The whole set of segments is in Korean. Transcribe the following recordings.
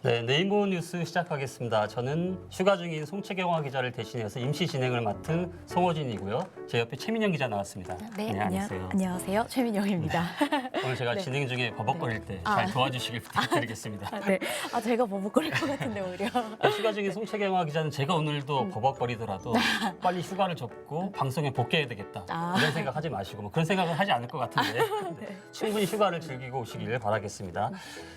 네, 네이버 뉴스 시작하겠습니다. 저는 휴가 중인 송채경화 기자를 대신해서 임시 진행을 맡은 송호진이고요. 제 옆에 최민영 기자 나왔습니다. 네, 안녕하세요. 안녕하세요. 최민영입니다. 오늘 제가 네. 진행 중에 버벅거릴 때 잘 도와주시길 부탁드리겠습니다. 네, 제가 버벅거릴 것 같은데 오히려. 휴가 중인 송채경화 기자는 제가 오늘도 버벅거리더라도 빨리 휴가를 접고 방송에 복귀해야 되겠다. 이런 생각하지 마시고 그런 생각은 하지 않을 것 같은데 네. 충분히 휴가를 즐기고 오시길 바라겠습니다.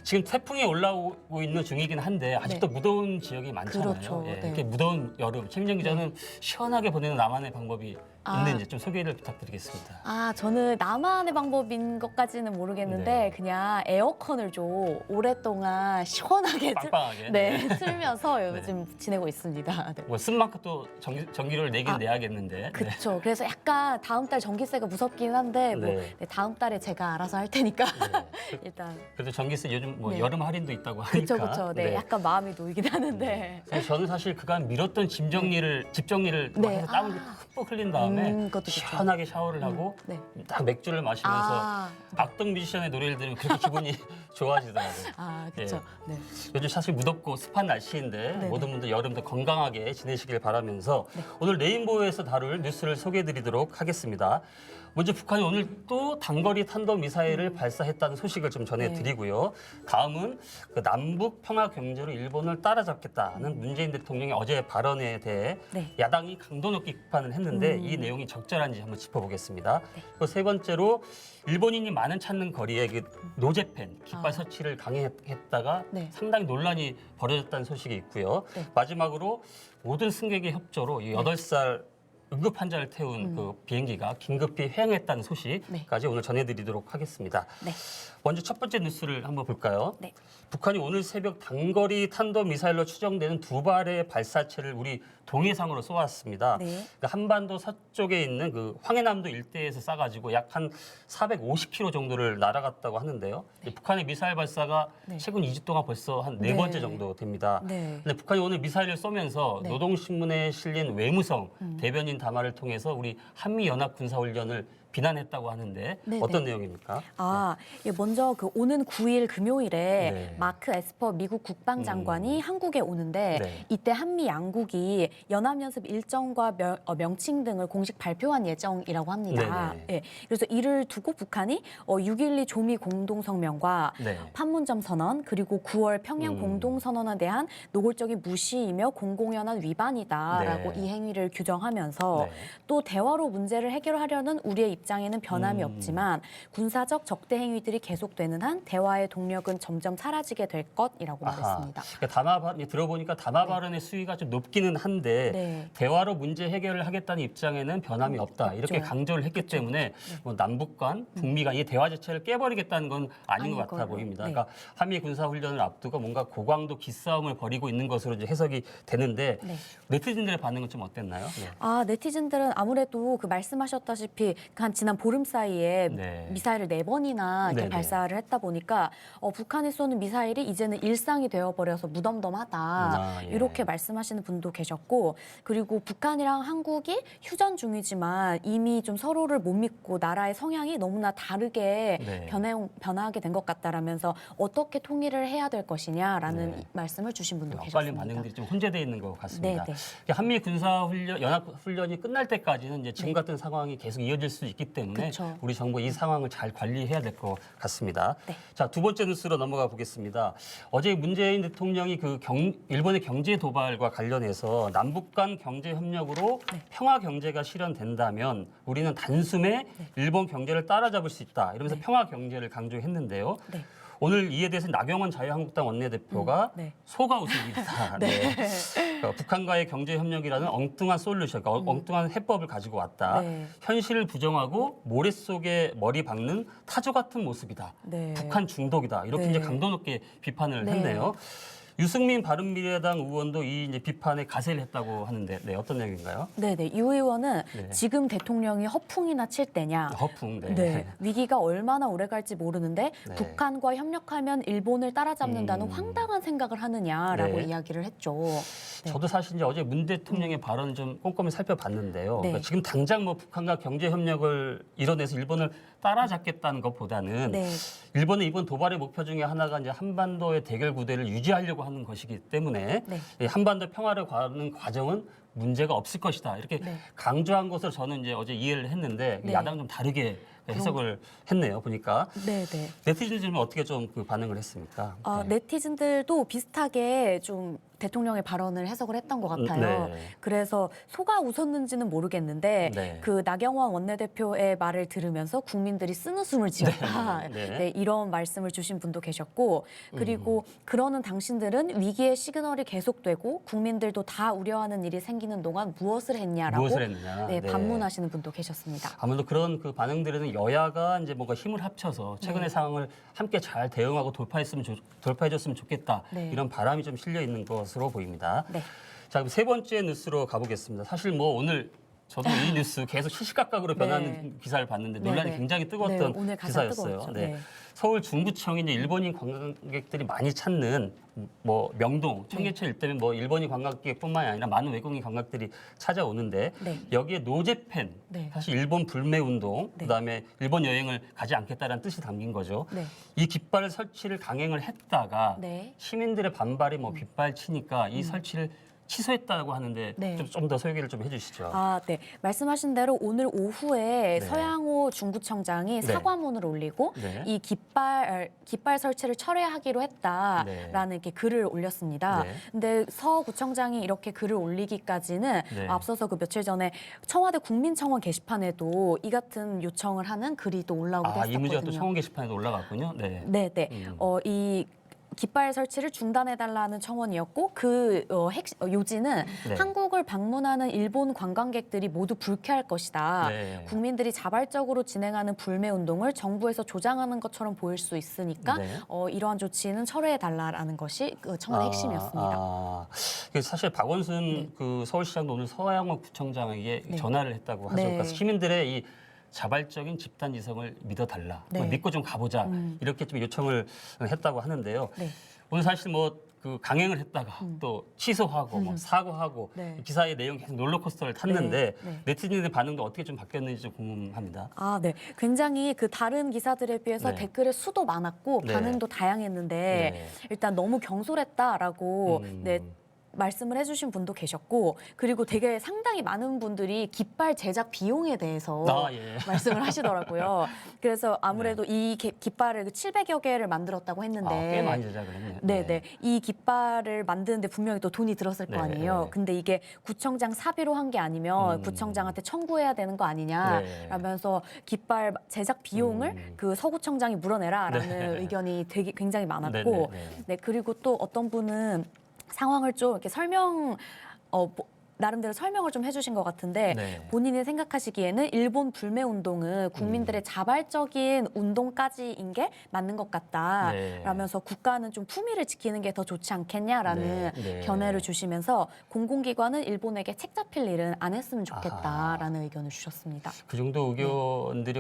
지금 태풍이 올라오고 있는 중이긴 한데 아직도 무더운 지역이 많잖아요. 그렇죠. 예, 네. 이렇게 무더운 여름, 최민영 기자는 시원하게 보내는 나만의 방법이 있는지 좀 소개를 부탁드리겠습니다. 저는 나만의 방법인 것까지는 모르겠는데 네. 그냥 에어컨을 좀 오랫동안 시원하게 빵빵하게. 틀면서 요즘 지내고 있습니다. 네. 뭐 쓴만큼 또 전기료를 내긴 내야겠는데. 그렇죠. 그래서 약간 다음 달 전기세가 무섭긴 한데 다음 달에 제가 알아서 할 테니까 일단. 그래도 전기세 요즘 뭐 네. 여름 할인도 있다고 하니까. 그렇죠. 네, 약간 마음이 놓이긴 하는데. 저는 사실 그간 미뤘던 집 정리를 해서 땀을 흠뻑 흘린 다음에 시원하게 샤워를 하고 딱 맥주를 마시면서 악동 뮤지션의 노래를 들으면 그렇게 기분이 좋아지더라고요. 그렇죠. 예. 요즘 사실 무덥고 습한 날씨인데 모든 분들 여름도 건강하게 지내시길 바라면서 오늘 레인보우에서 다룰 뉴스를 소개해드리도록 하겠습니다. 먼저 북한이 오늘 또 단거리 탄도미사일을 발사했다는 소식을 좀 전해드리고요. 다음은 그 남북 평화 경제로 일본을 따라잡겠다는 문재인 대통령의 어제 발언에 대해 야당이 강도 높게 비판을 했는데 이 내용이 적절한지 한번 짚어보겠습니다. 그리고 세 번째로 일본인이 많은 찾는 거리에 그 노제펜 깃발 설치를 강행했다가 상당히 논란이 벌어졌다는 소식이 있고요. 마지막으로 모든 승객의 협조로 이 8살 응급 환자를 태운 그 비행기가 긴급히 회항했다는 소식까지 오늘 전해드리도록 하겠습니다. 먼저 첫 번째 뉴스를 한번 볼까요? 북한이 오늘 새벽 단거리 탄도미사일로 추정되는 2발의 발사체를 우리 동해상으로 쏘았습니다. 그러니까 한반도 서쪽에 있는 그 황해남도 일대에서 쏴가지고 약 한 450km 정도를 날아갔다고 하는데요. 북한의 미사일 발사가 최근 2주 동안 벌써 한 4번째 정도 됩니다. 근데 북한이 오늘 미사일을 쏘면서 노동신문에 실린 외무성 대변인 담화를 통해서 우리 한미연합군사훈련을 비난했다고 하는데 어떤 내용입니까? 먼저 그 오는 9일 금요일에 마크 에스퍼 미국 국방장관이 한국에 오는데 이때 한미 양국이 연합연습 일정과 명칭 등을 공식 발표한 예정이라고 합니다. 그래서 이를 두고 북한이 6.12 조미 공동성명과 판문점 선언 그리고 9월 평양 공동선언에 대한 노골적인 무시이며 공공연한 위반이다라고 이 행위를 규정하면서 또 대화로 문제를 해결하려는 우리의 입장에는 변함이 없지만 군사적 적대 행위들이 계속되는 한 대화의 동력은 점점 사라지게 될 것이라고 말했습니다. 그러니까 들어보니까 담화 발언의 수위가 좀 높기는 한데 대화로 문제 해결을 하겠다는 입장에는 변함이 없다. 이렇게 강조를 했기 때문에 뭐 남북 간, 북미 간 이 대화 자체를 깨버리겠다는 건 아닌 것 같아 보입니다. 그러니까 한미 군사훈련을 앞두고 뭔가 고강도 기싸움을 벌이고 있는 것으로 이제 해석이 되는데 네티즌들의 반응은 좀 어땠나요? 네티즌들은 아무래도 그 말씀하셨다시피 한 지난 보름 사이에 미사일을 4번이나 이렇게 발사를 했다 보니까 북한이 쏘는 미사일이 이제는 일상이 되어버려서 무덤덤하다. 이렇게 말씀하시는 분도 계셨고 그리고 북한이랑 한국이 휴전 중이지만 이미 좀 서로를 못 믿고 나라의 성향이 너무나 다르게 변화하게 된 것 같다라면서 어떻게 통일을 해야 될 것이냐라는 말씀을 주신 분도 계셨습니다. 엇갈린 반응들이 좀 혼재되어 있는 것 같습니다. 한미 군사훈련, 연합훈련이 끝날 때까지는 이제 지금 같은 상황이 계속 이어질 수 있기 때문에 우리 정부 이 상황을 잘 관리해야 될 것 같습니다. 자, 두 번째 뉴스로 넘어가 보겠습니다. 어제 문재인 대통령이 일본의 경제 도발과 관련해서 남북 간 경제 협력으로 평화 경제가 실현된다면 우리는 단숨에 일본 경제를 따라잡을 수 있다. 이러면서 평화 경제를 강조했는데요. 오늘 이에 대해서 나경원 자유한국당 원내대표가 소가 웃음이다. 북한과의 경제 협력이라는 엉뚱한 솔루션, 그러니까 엉뚱한 해법을 가지고 왔다. 현실을 부정하고 모래 속에 머리 박는 타조 같은 모습이다. 북한 중독이다. 이렇게 이제 강도 높게 비판을 했네요. 유승민 바른미래당 의원도 이 이제 비판에 가세를 했다고 하는데 어떤 내용인가요? 이 의원은 지금 대통령이 허풍이나 칠 때냐. 허풍. 위기가 얼마나 오래 갈지 모르는데 북한과 협력하면 일본을 따라잡는다는 황당한 생각을 하느냐라고 이야기를 했죠. 저도 사실 이제 어제 문 대통령의 발언을 좀 꼼꼼히 살펴봤는데요. 네. 그러니까 지금 당장 뭐 북한과 경제 협력을 이뤄내서 일본을 따라잡겠다는 것보다는 네. 일본의 이번 도발의 목표 중에 하나가 이제 한반도의 대결 구도를 유지하려고 하는 것이기 때문에 네. 이 한반도 평화를 가는 과정은 문제가 없을 것이다. 이렇게 네. 강조한 것을 저는 이제 어제 이해를 했는데 네. 야당은 좀 다르게 해석을 했네요. 보니까 네, 네. 네티즌들은 어떻게 좀 그 반응을 했습니까? 네. 네티즌들도 비슷하게 좀 대통령의 발언을 해석을 했던 것 같아요. 네. 그래서 속아 웃었는지는 모르겠는데 네. 그 나경원 원내대표의 말을 들으면서 국민들이 쓴웃음을 지었다. 네. 네, 이런 말씀을 주신 분도 계셨고 그리고 그러는 당신들은 위기의 시그널이 계속되고 국민들도 다 우려하는 일이 생기는 동안 무엇을 했냐라고 무엇을 했느냐. 네, 네. 반문하시는 분도 계셨습니다. 아무래도 그런 그 반응들에는 여야가 이제 뭔가 힘을 합쳐서 최근의 네. 상황을 함께 잘 대응하고 돌파해줬으면 좋겠다. 네. 이런 바람이 좀 실려 있는 것으로 보입니다. 네. 자, 그럼 세 번째 뉴스로 가보겠습니다. 사실 뭐 오늘 저도 이 뉴스 계속 시시각각으로 변하는 네. 기사를 봤는데 네, 논란이 네. 굉장히 뜨거웠던 네, 오늘 가장 기사였어요. 뜨거웠죠. 네. 네. 서울 중구청이 이제 일본인 관광객들이 많이 찾는 뭐 명동, 청계천 일대면 뭐 일본인 관광객뿐만이 아니라 많은 외국인 관광객들이 찾아오는데 네. 여기에 노제팬, 네. 사실 일본 불매 운동, 네. 그다음에 일본 여행을 가지 않겠다라는 뜻이 담긴 거죠. 네. 이 깃발 설치를 강행을 했다가 네. 시민들의 반발이 뭐 빗발치니까 이 설치를 취소했다고 하는데 네. 좀 더 소개를 좀 해주시죠. 네. 말씀하신 대로 오늘 오후에 네. 서양호 중구청장이 네. 사과문을 올리고 네. 이 깃발 설치를 철회하기로 했다라는 네. 이렇게 글을 올렸습니다. 네. 근데 서 구청장이 이렇게 글을 올리기까지는 네. 앞서서 그 며칠 전에 청와대 국민청원 게시판에도 이 같은 요청을 하는 글이 또 올라오기도 이 문제가 또 했었거든요. 청원 게시판에도 올라갔군요. 네. 네, 네. 이 깃발 설치를 중단해달라는 청원이었고 요지는 네. 한국을 방문하는 일본 관광객들이 모두 불쾌할 것이다. 네. 국민들이 자발적으로 진행하는 불매 운동을 정부에서 조장하는 것처럼 보일 수 있으니까 네. 이러한 조치는 철회해달라는 것이 그 청원의 핵심이었습니다. 사실 박원순 그 서울시장도 오늘 서양호 구청장에게 네. 전화를 전화를 했다고 하죠. 네. 그러니까 시민들의 이 자발적인 집단 지성을 믿어달라. 네. 믿고 좀 가보자. 이렇게 좀 요청을 했다고 하는데요. 네. 오늘 사실 뭐 그 강행을 했다가 또 취소하고 뭐 사과하고 네. 기사의 내용 계속 롤러코스터를 탔는데 네. 네티즌의 반응도 어떻게 좀 바뀌었는지 좀 궁금합니다. 네. 굉장히 그 다른 기사들에 비해서 네. 댓글의 수도 많았고 네. 반응도 다양했는데 네. 일단 너무 경솔했다라고 네, 말씀을 해주신 분도 계셨고 그리고 되게 상당히 많은 분들이 깃발 제작 비용에 대해서 예. 말씀을 하시더라고요. 그래서 아무래도 이 깃발을 700여 개를 만들었다고 했는데 꽤 많이 제작을 했네요. 네. 이 깃발을 만드는데 분명히 또 돈이 들었을 거 네, 아니에요. 네. 근데 이게 구청장 사비로 한 게 아니면 구청장한테 청구해야 되는 거 아니냐라면서 깃발 제작 비용을 그 서구청장이 물어내라라는 네. 의견이 되게 굉장히 많았고 네. 네, 그리고 또 어떤 분은 상황을 좀 이렇게 나름대로 설명을 좀 해주신 것 같은데 네. 본인이 생각하시기에는 일본 불매 운동은 국민들의 자발적인 운동까지인 게 맞는 것 같다. 네. 라면서 국가는 좀 품위를 지키는 게 더 좋지 않겠냐라는 네. 견해를 주시면서 공공기관은 일본에게 책 잡힐 일은 안 했으면 좋겠다라는 의견을 주셨습니다. 그 정도 의견들이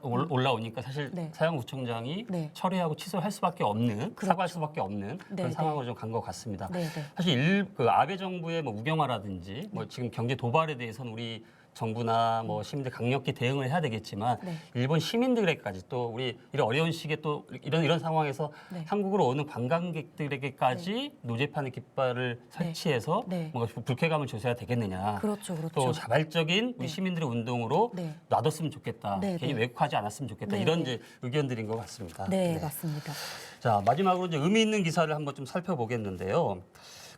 올라오니까 사실 네. 사양구청장이 네. 철회하고 취소할 수밖에 없는 그렇죠. 사과할 수밖에 없는 네, 그런 네. 상황으로 좀 간 것 같습니다. 네, 네. 사실 그 아베 정부의 뭐 우경화라든지 뭐 지금 경제 도발에 대해서는 우리 정부나 뭐 시민들 강력히 대응을 해야 되겠지만 네. 일본 시민들에게까지 또 우리 이런 어려운 시기에 또 이런 상황에서 네. 한국으로 오는 관광객들에게까지 노제판의 깃발을 설치해서 네. 뭔가 불쾌감을 줘서야 되겠느냐. 그렇죠, 그렇죠. 또 자발적인 우리 네. 시민들의 운동으로 네. 놔뒀으면 좋겠다. 네, 괜히 네. 왜곡하지 않았으면 좋겠다. 네, 이런 네. 이제 의견들인 것 같습니다. 네, 맞습니다. 자, 마지막으로 이제 의미 있는 기사를 한번 좀 살펴보겠는데요.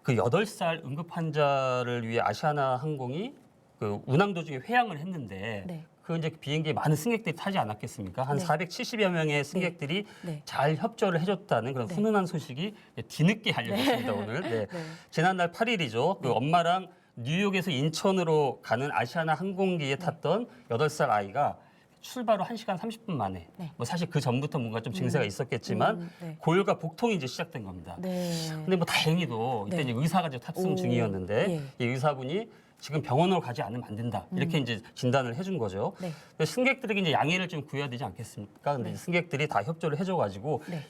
그 8살 응급 환자를 위해 아시아나 항공이 그 운항 도중에 회항을 했는데 네. 그 이제 비행기에 많은 승객들이 타지 않았겠습니까? 한 네. 470여 명의 승객들이 네. 잘 협조를 해줬다는 그런 네. 훈훈한 소식이 뒤늦게 알려졌습니다. 오늘. 네. 네. 지난날 8일이죠. 그 엄마랑 뉴욕에서 인천으로 가는 아시아나 항공기에 탔던 8살 아이가 출발 후 1시간 30분 만에 네. 뭐 사실 그 전부터 뭔가 좀 증세가 있었겠지만 네. 고열과 복통이 이제 시작된 겁니다. 네. 근데 뭐 다행히도 이때 네. 이제 의사가 이제 탑승 오, 중이었는데 예. 이 의사분이 지금 병원으로 가지 않으면 안 된다. 이렇게 이제 진단을 해준 거죠. 네. 근데 승객들에게 이제 양해를 좀 구해야 되지 않겠습니까? 근데 네. 승객들이 다 협조를 해줘가지고 네.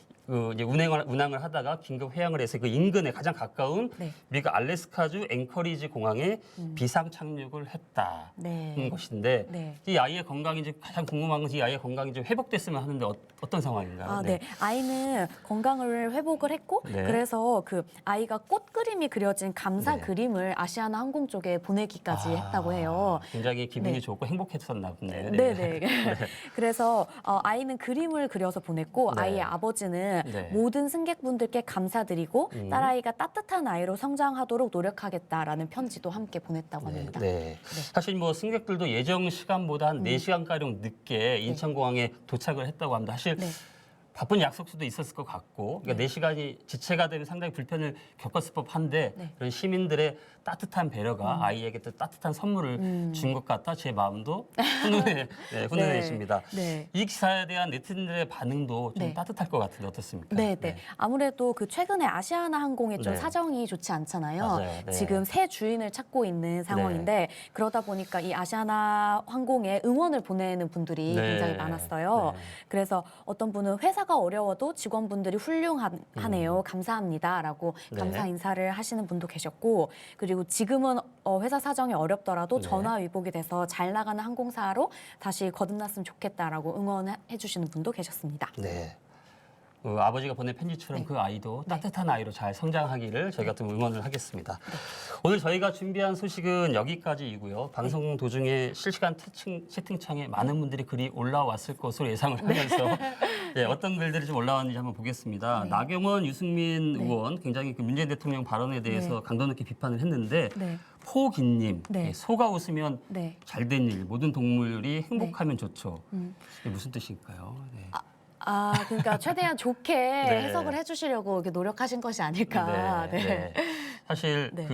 이제 운항을 하다가 긴급 회항을 해서 그 인근에 가장 가까운 네. 미국 알래스카주 앵커리지 공항에 비상 착륙을 했다는 네. 것인데 네. 이 아이의 건강이 이제 가장 궁금한 것이 이 아이의 건강이 좀 회복됐으면 하는데 어떤 상황인가요? 아, 네. 아이는 건강을 회복을 했고 네. 그래서 그 아이가 꽃 그림이 그려진 감사 네. 그림을 아시아나 항공 쪽에 보내기까지 했다고 해요. 굉장히 기분이 네. 좋고 행복했었나 보네요. 네, 네. 그래서 아이는 그림을 그려서 보냈고 네. 아이의 아버지는 네. 모든 승객분들께 감사드리고 딸아이가 따뜻한 아이로 성장하도록 노력하겠다라는 편지도 함께 보냈다고 합니다. 네. 사실 뭐 승객들도 예정 시간보다 한 4시간가량 늦게 인천공항에 도착을 했다고 합니다. 사실 네. 바쁜 약속수도 있었을 것 같고 그러니까 4시간이 지체가 되면 상당히 불편을 겪었을 법한데 네. 그런 시민들의 따뜻한 배려가 아이에게 또 따뜻한 선물을 준 것 같아 제 마음도 훈훈해집니다. 네. 이 기사에 대한 네티즌들의 반응도 좀 네. 따뜻할 것 같은데 어떻습니까? 네, 네. 아무래도 그 최근에 아시아나 항공이 좀 네. 사정이 좋지 않잖아요. 맞아요. 네. 지금 새 주인을 찾고 있는 상황인데 그러다 보니까 이 아시아나 항공에 응원을 보내는 분들이 네. 굉장히 많았어요. 네. 그래서 어떤 분은 회사가 어려워도 직원분들이 훌륭하네요. 감사합니다라고 네. 감사 인사를 하시는 분도 계셨고 그리고 지금은 회사 사정이 어렵더라도 네. 전화 위복이 돼서 잘 나가는 항공사로 다시 거듭났으면 좋겠다라고 응원해 주시는 분도 계셨습니다. 네. 아버지가 보낸 편지처럼 네. 그 아이도 네. 따뜻한 아이로 잘 성장하기를 저희가 좀 응원을 하겠습니다. 오늘 저희가 준비한 소식은 여기까지이고요. 방송 도중에 실시간 채팅창에 많은 분들이 글이 올라왔을 것으로 예상을 하면서 네, 어떤 글들이 좀 올라왔는지 한번 보겠습니다. 네. 나경원, 유승민 네. 의원 굉장히 그 문재인 대통령 발언에 대해서 네. 강도 높게 비판을 했는데 네. 포기님, 네. 소가 웃으면 네. 잘된 일, 모든 동물이 행복하면 좋죠. 이게 무슨 뜻일까요? 네. 그러니까 최대한 좋게 네. 해석을 해주시려고 이렇게 노력하신 것이 아닐까. 네. 사실 네.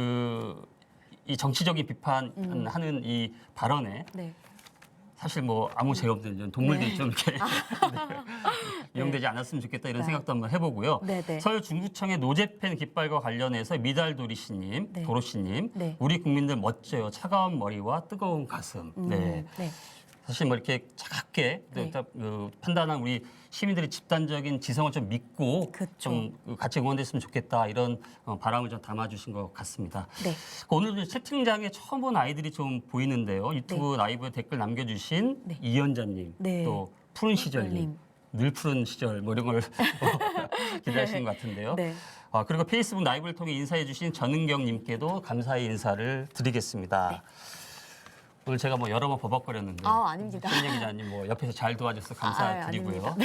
이 정치적인 비판하는 이 발언에 네. 사실 뭐 아무 죄 없는 동물들이 네. 좀 이렇게 이용되지 않았으면 좋겠다 이런 네. 생각도 한번 해보고요. 네, 네. 서울 중구청의 노제팬 깃발과 관련해서 미달도리 씨님, 네. 도로 씨님, 네. 우리 국민들 멋져요. 차가운 머리와 뜨거운 가슴. 네. 네. 사실 뭐 이렇게 차갑게 네. 판단한 우리 시민들이 집단적인 지성을 좀 믿고 그쵸. 좀 같이 응원됐으면 좋겠다 이런 바람을 좀 담아주신 것 같습니다. 네. 오늘 채팅장에 처음 본 아이들이 좀 보이는데요. 유튜브 라이브에 댓글 남겨주신 네. 이연자님, 네. 또 푸른 시절님, 님. 늘 푸른 시절 뭐 이런 걸 기대하시는 것 같은데요. 네. 그리고 페이스북 라이브를 통해 인사해주신 전은경님께도 감사의 인사를 드리겠습니다. 네. 오늘 제가 뭐 여러 번 버벅거렸는데 아닙니다. 손예 기자님 뭐 옆에서 잘 도와줘서 감사드리고요. 아닙니다.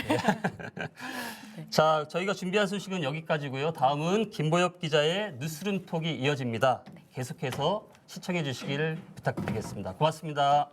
네. 자, 저희가 준비한 소식은 여기까지고요. 다음은 김보엽 기자의 뉴스룸 톡이 이어집니다. 계속해서 시청해 주시길 부탁드리겠습니다. 고맙습니다.